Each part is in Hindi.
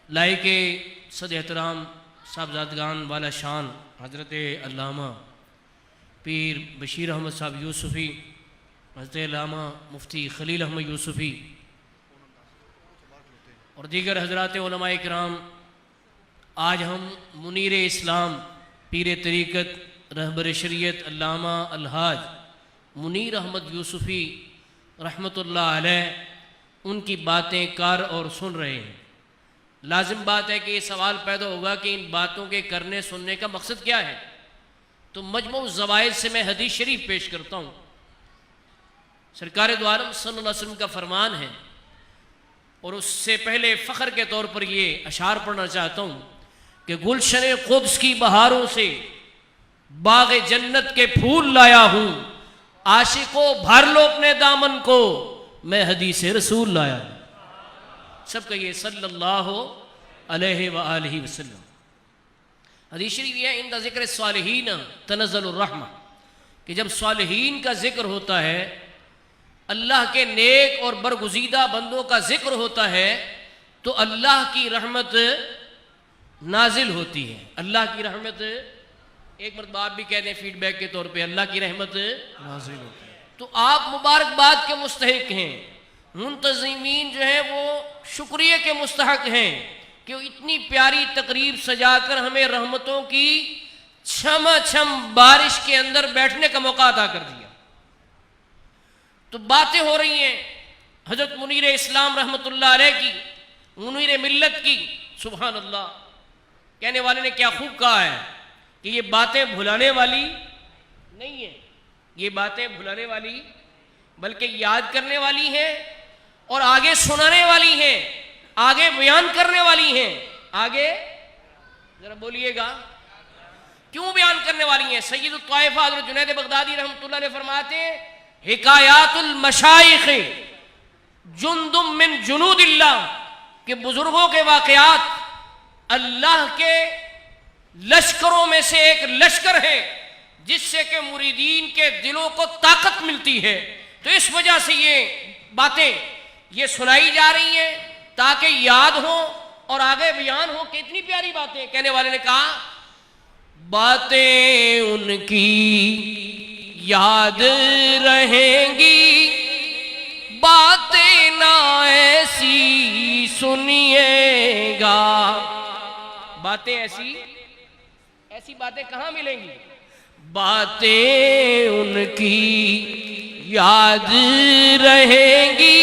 लायक सद एहतराम साहबजादगान वाला शान हज़रत अल्लामा पीर बशीर अहमद साहब यूसुफ़ी, हज़रत अल्लामा मुफ्ती खलील अहमद यूसुफ़ी और दीगर हज़रात उलमाए किराम, आज हम मुनीर इस्लाम पीर तरीक़त रहबर शरीयत अल्लामा अलहाज मुनीर अहमद यूसुफ़ी रहमतुल्लाह अलैह उनकी बातें कर और सुन रहे हैं। लाजिम बात है कि ये सवाल पैदा होगा कि इन बातों के करने सुनने का मकसद क्या है। तो मजमू ज़वाइद से मैं हदीस शरीफ पेश करता हूँ। सरकार दो आलम सल्लल्लाहु अलैहि वसल्लम का फरमान है और उससे पहले फ़ख्र के तौर पर ये अशार पढ़ना चाहता हूँ कि गुलशन क़ुद्स की बहारों से बाग़ जन्नत के फूल लाया हूँ, आशिको भर लो अपने दामन को, मैं हदीस रसूल लाया हूँ। सब कहिए सल्लल्लाहु अलैहि व आलिहि वसल्लम। हदीस शरीफ है इंदा ज़िक्र सालिहीन तनज़्ज़लुर रहमा, कि जब सालिहीन का जिक्र होता है, अल्लाह के नेक और बरगुज़ीदा बंदों का जिक्र होता है, तो अल्लाह की रहमत नाजिल होती है। अल्लाह की रहमत, एक मरतबा आप भी कह दें फीडबैक के तौर पे, अल्लाह की रहमत नाजिल होती है। तो आप मुबारकबाद के मुस्तहिक हैं, मुंतज़िमीन जो है वो शुक्रिया के मुस्तहक हैं कि इतनी प्यारी तकरीब सजाकर हमें रहमतों की छम बारिश के अंदर बैठने का मौका अता कर दिया। तो बातें हो रही हैं हजरत मुनीर इस्लाम रहमतुल्लाह अलैह की, मुनीर मिल्लत की। सुभान अल्लाह, कहने वाले ने क्या खूब कहा है कि ये बातें भुलाने वाली नहीं है, ये बातें भुलाने वाली बल्कि याद करने वाली हैं और आगे सुनाने वाली हैं, आगे बयान करने वाली हैं। आगे जरा बोलिएगा, क्यों बयान करने वाली हैं? सय्यद ताइफा हज़रत जुनैद बगदादी रहमतुल्लाह अलैह फरमाते हैं, हिकायातुल मशाइख जुंदुम मिन जुनूदिल्लाह, कि बुजुर्गों के वाक़यात अल्लाह के लश्करों में से एक लश्कर है जिससे कि मुरीदीन के दिलों को ताकत मिलती है। तो इस वजह से ये बातें ये सुनाई जा रही हैं ताकि याद हो और आगे बयान हो। कितनी प्यारी बातें। कहने वाले ने कहा, बातें उनकी याद रहेंगी, बातें ना ऐसी सुनिएगा। बातें ऐसी बातें कहाँ मिलेंगी? बातें उनकी याद रहेंगी,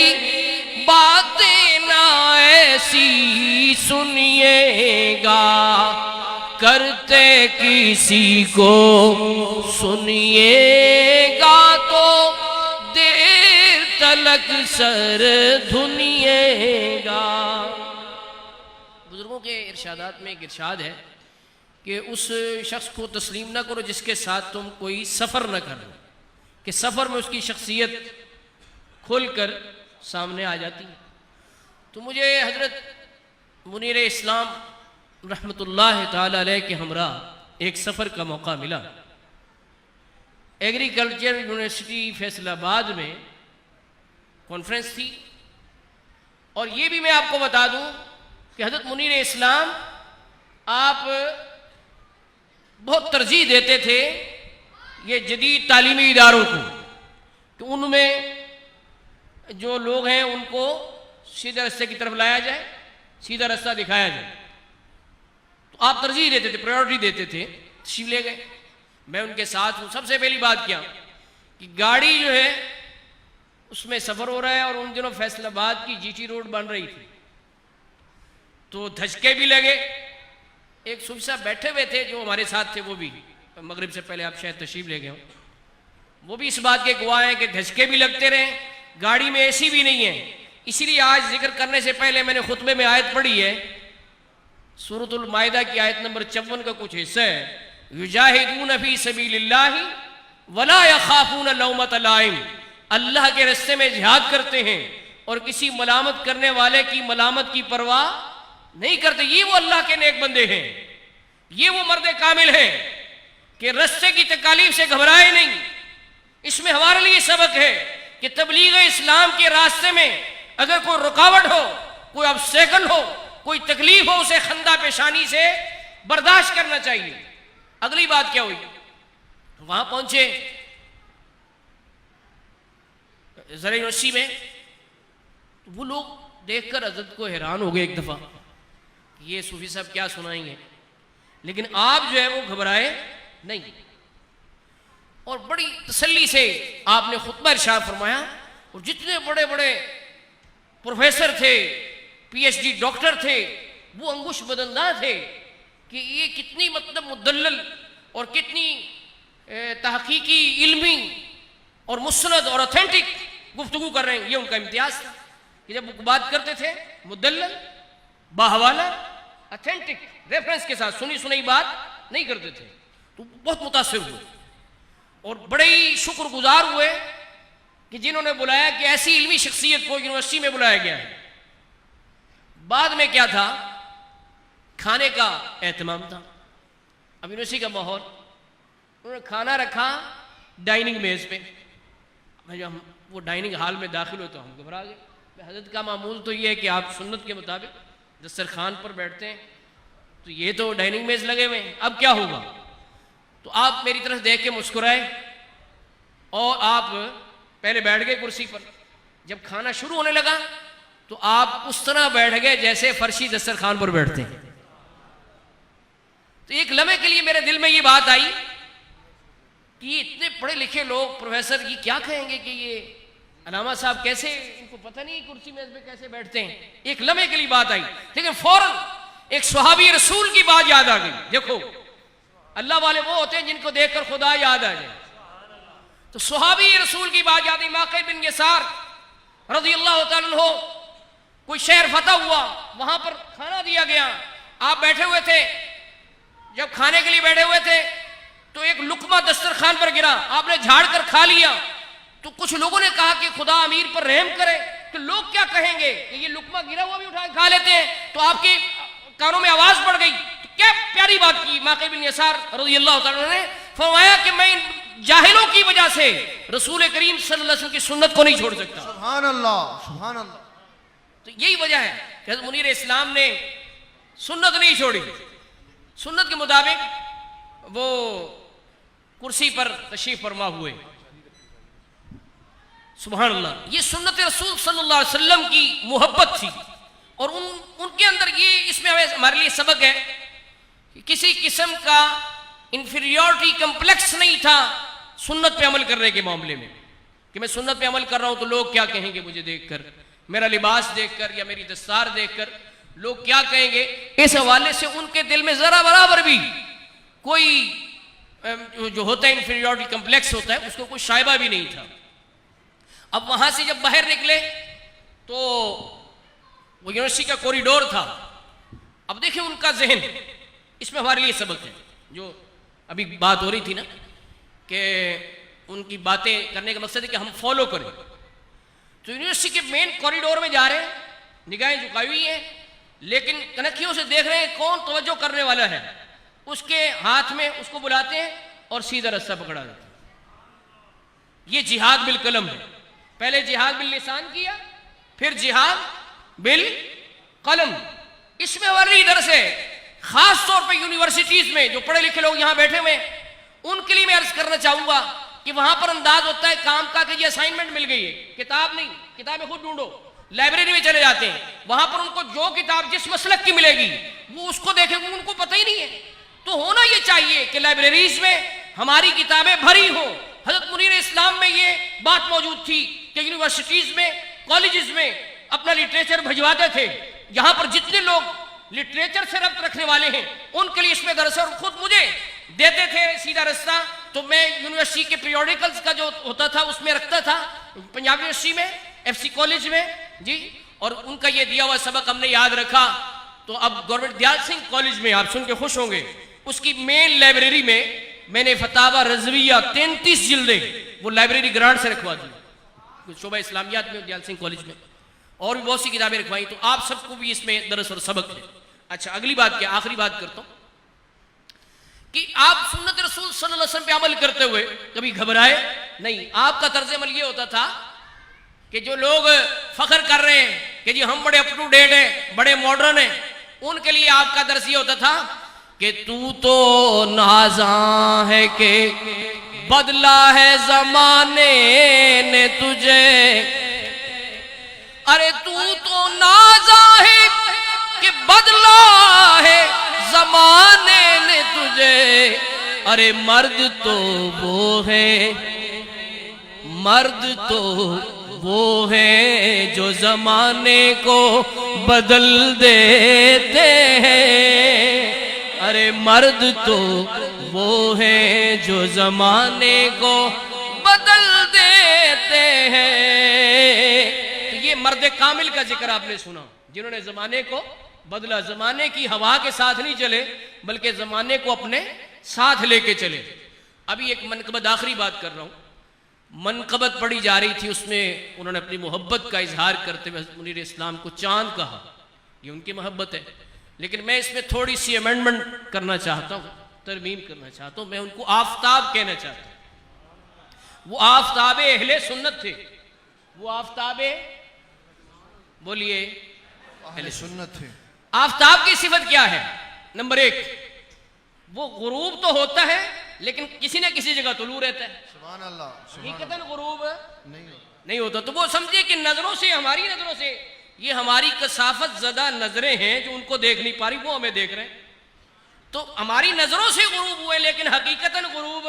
बातें ना ऐसी सुनिएगा, करते किसी को सुनिएगा तो देर तलक सर धुनिएगा। बुजुर्गों के इरशादात में एक इरशाद है कि उस शख्स को तस्लीम ना करो जिसके साथ तुम कोई सफ़र न करो, कि सफ़र में उसकी शख्सियत खुलकर सामने आ जाती है। तो मुझे हज़रत मुनीर इस्लाम रहमतुल्लाह ताला अलैह के हमरा एक सफ़र का मौका मिला। एग्रीकल्चर यूनिवर्सिटी फैसलाबाद में कॉन्फ्रेंस थी। और ये भी मैं आपको बता दूं कि हज़रत मुनीर इस्लाम आप बहुत तरजीह देते थे ये जदीद तालीमी इदारों को, कि उनमें जो लोग हैं उनको सीधे रास्ते की तरफ लाया जाए, सीधा रास्ता दिखाया जाए। तो आप तरजीह देते थे, प्रायोरिटी देते थे। तशरीफ ले गए, मैं उनके साथ हूँ। सबसे पहली बात क्या कि गाड़ी जो है उसमें सफ़र हो रहा है और उन दिनों फैसलाबाद की जीटी रोड बन रही थी, तो धचके भी लगे। एक सूफी साहब बैठे हुए थे जो हमारे साथ थे, वो भी मगरिब से पहले आप शायद तशरीफ ले गए हो, वो भी इस बात के गवाह हैं कि धचके भी लगते रहे, गाड़ी में एसी भी नहीं है। इसीलिए आज जिक्र करने से पहले मैंने खुतबे में आयत पढ़ी है, सूरतुल माइदा की आयत नंबर 54 का कुछ हिस्सा है, युजाहिदून फी सबीलिल्लाहि वला यखाफून लौमत लाइम। अल्लाह के रास्ते में जिहाद करते हैं और किसी मलामत करने वाले की मलामत की परवाह नहीं करते। ये वो अल्लाह के नेक बंदे हैं, ये वो मर्द कामिल हैं कि रास्ते की तकालीफ से घबराए नहीं। इसमें हमारे लिए सबक है कि तबलीग इस्लाम के रास्ते में अगर कोई रुकावट हो, कोई ऑब्स्टेकल हो, कोई तकलीफ हो उसे खंदा पेशानी से बर्दाश्त करना चाहिए। अगली बात क्या हुई, वहां पहुंचे जरा यूनिवर्सिटी में, तो वो लोग देखकर हजरत को हैरान हो गए एक दफा, ये सूफी साहब क्या सुनाएंगे, लेकिन आप जो है वो घबराए नहीं और बड़ी तसल्ली से आपने खुतबा इरशाद फरमाया। और जितने बड़े बड़े प्रोफेसर थे, पीएचडी डॉक्टर थे, वो अंगुश बदंदा थे कि ये कितनी मतलब मुदल्लल और कितनी तहकीकी, इल्मी और मुसनद और ऑथेंटिक गुफ्तगू कर रहे हैं। ये उनका इम्तियाज था कि जब वो बात करते थे मुदल्लल, बाहवाला, ऑथेंटिक रेफरेंस के साथ सुनी सुनाई बात नहीं करते थे। तो बहुत मुतासिर हुए और बड़े ही शुक्रगुजार हुए कि जिन्होंने बुलाया, कि ऐसी इल्मी शख्सियत को यूनिवर्सिटी में बुलाया गया है। बाद में क्या था, खाने का एहतमाम था। अब यूनिवर्सिटी का माहौल, उन्होंने खाना रखा डाइनिंग मेज पे। जब हम वो डाइनिंग हॉल में दाखिल हुए तो हम घबरा गए। हजरत का मामूल तो ये है कि आप सुन्नत के मुताबिक दस्तरखान पर बैठते हैं, तो ये तो डाइनिंग मेज लगे हुए हैं, अब क्या होगा। तो आप मेरी तरफ देख के मुस्कुराए और आप पहले बैठ गए कुर्सी पर। जब खाना शुरू होने लगा तो आप उस तरह बैठ गए जैसे फर्शी दस्तरखान पर बैठते हैं। तो एक लम्हे के लिए मेरे दिल में ये बात आई कि इतने पढ़े लिखे लोग, प्रोफेसर, ये क्या कहेंगे कि ये अलामा साहब कैसे, इनको पता नहीं कुर्सी मेज पे कैसे बैठते हैं। एक लम्हे के लिए बात आई, लेकिन फौरन एक सहाबी रसूल की बात याद आ गई। देखो, अल्लाह वाले वो होते हैं जिनको देखकर खुदा याद आ जाए। तो सहाबी रसूल की बात याद आई। माक़िल बिन यसार रज़ियल्लाहु तआला अन्हु, कोई शहर फतह हुआ, वहां पर खाना दिया गया, आप बैठे हुए थे। जब खाने के लिए बैठे हुए थे तो एक लुकमा दस्तरखान पर गिरा, आपने झाड़ कर खा लिया। तो कुछ लोगों ने कहा कि खुदा अमीर पर रहम करे, तो लोग क्या कहेंगे कि ये लुकमा गिरा हुआ भी उठा के खा लेते हैं। तो आपके कानों में आवाज पड़ गई। तो क्या प्यारी बात की माक़िल बिन यसार रज़ियल्लाहु तआला ने, फरमाया कि मैं इन जाहिलों की वजह से रसूल करीम सल्लल्लाहु अलैहि वसल्लम की सुन्नत को नहीं छोड़ सकता। सुभान अल्लाह, सुभान अल्लाह। तो यही वजह है कि हज़रत मुनीर इस्लाम ने सुन्नत नहीं छोड़ी। सुन्नत के मुताबिक वो कुर्सी पर तशरीफ फरमा हुए। सुभान अल्लाह। ये सुन्नत रसूल सल्लल्लाहु अलैहि वसल्लम की मोहब्बत थी और उनके अंदर ये, इसमें हमारे लिए सबक है कि किसी किस्म का इंफीरियरिटी कम्प्लेक्स नहीं था सुन्नत पे अमल करने के मामले में, कि मैं सुन्नत पे अमल कर रहा हूं तो लोग क्या कहेंगे मुझे देखकर, मेरा लिबास देखकर या मेरी दस्तार देखकर लोग क्या कहेंगे। इस हवाले से उनके दिल में जरा बराबर भी कोई जो होता है इंफीरियरिटी कम्प्लेक्स होता है, उसको कोई शायबा भी नहीं था। अब वहां से जब बाहर निकले तो वो यूनिवर्सिटी का कॉरिडोर था। अब देखिए उनका जहन, इसमें हमारे लिए सबक है। जो अभी बात हो रही थी ना कि उनकी बातें करने का मकसद है कि हम फॉलो करें। तो यूनिवर्सिटी के मेन कॉरिडोर में जा रहे हैं, निगाहें झुकाई हुई हैं, लेकिन कनखियों से देख रहे हैं कौन तवज्जो करने वाला है। उसके हाथ में उसको बुलाते हैं और सीधा रास्ता पकड़ा देते हैं। ये जिहाद बिल कलम है। पहले जिहाद बिल लिसान किया, फिर जिहाद बिल कलम। इसमें हमारी इधर से खास तौर पे यूनिवर्सिटीज में जो पढ़े लिखे लोग यहां बैठे हुए उनके लिए मैं अर्ज करना चाहूंगा कि वहां पर अंदाज होता है काम का कि ये असाइनमेंट मिल गई है, किताब नहीं, किताबें खुद ढूंढो। लाइब्रेरी में चले जाते हैं, वहां पर उनको जो किताब जिस मसलक की मिलेगी वो उसको देखेंगे, उनको पता ही नहीं है। तो होना ये चाहिए कि लाइब्रेरीज में हमारी किताबें भरी हो। हजरत मुनीर इस्लाम में ये बात मौजूद थी कि यूनिवर्सिटीज में, कॉलेजेस में अपना लिटरेचर भिजवाते थे। यहां पर जितने लोग लिटरेचर से रब्त रखने वाले हैं उनके लिए इसमें दरअसल और खुद मुझे देते थे सीधा रास्ता। तो मैं यूनिवर्सिटी के पीरियोडिकल्स का जो होता था उसमें रखता था, पंजाब यूनिवर्सिटी में, एफसी कॉलेज में जी, और उनका ये दिया हुआ सबक हमने याद रखा। तो अब गवर्नमेंट दयाल सिंह कॉलेज में, आप सुन के खुश होंगे, उसकी मेन लाइब्रेरी में मैंने फतावा रजविया 33 जिल्दें वो लाइब्रेरी ग्रांट से रखवा दी, शोभा इस्लामियात में दयाल सिंह कॉलेज में, और भी बहुत सी किताबें रखवाई। तो आप सबको भी इसमें दरअसल सबक है। अच्छा, अगली बात क्या, आखिरी बात करता हूं कि आप सुन्नत रसूल सल्लल्लाहु अलैहि वसल्लम पे अमल करते हुए कभी घबराए नहीं। आपका तर्ज अमल ये होता था कि जो लोग फख्र कर रहे हैं कि जी हम बड़े अप टू डेट हैं, बड़े मॉडर्न हैं, उनके लिए आपका दर्स ये होता था कि तू तो नाज़ा है कि बदला है जमाने ने तुझे, अरे तू तो नाज़ा है कि बदला है जमाने ने तुझे, अरे मर्द तो वो है, मर्द तो वो है जो जमाने को बदल देते हैं, अरे मर्द तो वो है जो जमाने को बदल देते हैं। तो ये मर्द कामिल का जिक्र आपने सुना, जिन्होंने जमाने को बदला, जमाने की हवा के साथ नहीं चले बल्कि जमाने को अपने साथ लेके चले। अभी एक मनकबत, आखिरी बात कर रहा हूं, मनकबत पढ़ी जा रही थी, उसमें उन्होंने अपनी मोहब्बत का इजहार करते हुए मुनीर इस्लाम को चांद कहा, ये उनकी मोहब्बत है। लेकिन मैं इसमें थोड़ी सी अमेंडमेंट करना चाहता हूँ, तरमीम करना चाहता हूँ, मैं उनको आफताब कहना चाहता हूँ। वो आफताब अहले सुन्नत थे, वो आफताब, बोलिए, अहले सुन्नत थे। आफताब की सिफत क्या है? नंबर एक, वो गुरूब तो होता है लेकिन किसी न किसी जगह तुलू रहता है। सुभान अल्लाह, हकीकतन गुरूब नहीं नहीं होता। तो वो समझे कि नजरों से, हमारी नजरों से, ये हमारी कसाफत ज़दा नजरें हैं जो उनको देख नहीं पा रही, वो हमें देख रहे हैं, तो हमारी नजरों से गुरूब हुए लेकिन हकीकतन गुरूब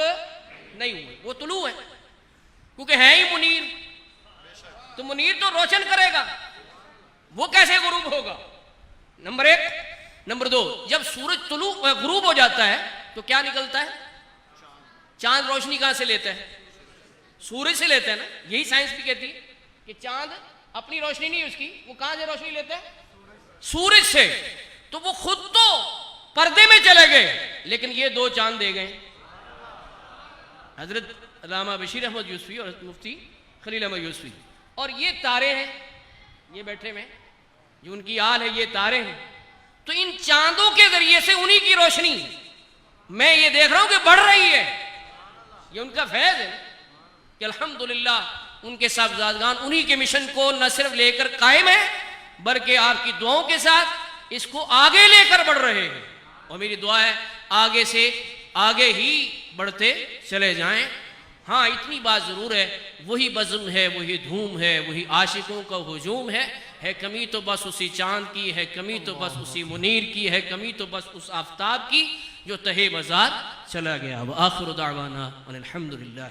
नहीं हुए, वो तुलू है, क्योंकि है ही मुनीर, तो मुनीर तो रोशन करेगा, वो कैसे गुरूब होगा? नंबर एक। नंबर दो, जब सूरज तुलू गुरूब हो जाता है तो क्या निकलता है? चांद रोशनी कहां से लेता है? सूरज से लेता है ना। यही साइंस भी कहती है कि चांद अपनी रोशनी नहीं उसकी, वो कहां से रोशनी लेता है? सूरज से। तो वो खुद तो पर्दे में चले गए लेकिन ये दो चांद दे गए, हजरत अल्लामा बशीर अहमद यूसुफी और मुफ्ती खलील अहमद यूसुफी। और ये तारे हैं, ये बैठे हुए जो उनकी आल है, ये तारे हैं। तो इन चांदों के जरिए से उन्हीं की रोशनी मैं ये देख रहा हूं कि बढ़ रही है। ये उनका फैज़ है कि अल्हम्दुलिल्लाह उनके साहबजादगान उन्हीं के मिशन को न सिर्फ लेकर कायम है बल्कि आपकी दुआओं के साथ इसको आगे लेकर बढ़ रहे हैं। और मेरी दुआ है आगे से आगे ही बढ़ते चले जाएं। हाँ, इतनी बात जरूर है, वही बज़्म है, वही धूम है, वही आशिकों का हुजूम है कमी तो बस उसी चांद की, है कमी तो बस उसी मुनीर की, है कमी तो बस उस आफताब की जो तहे मज़ार चला गया। व आखिर दावाना अनिल हम्दुलिल्लाह।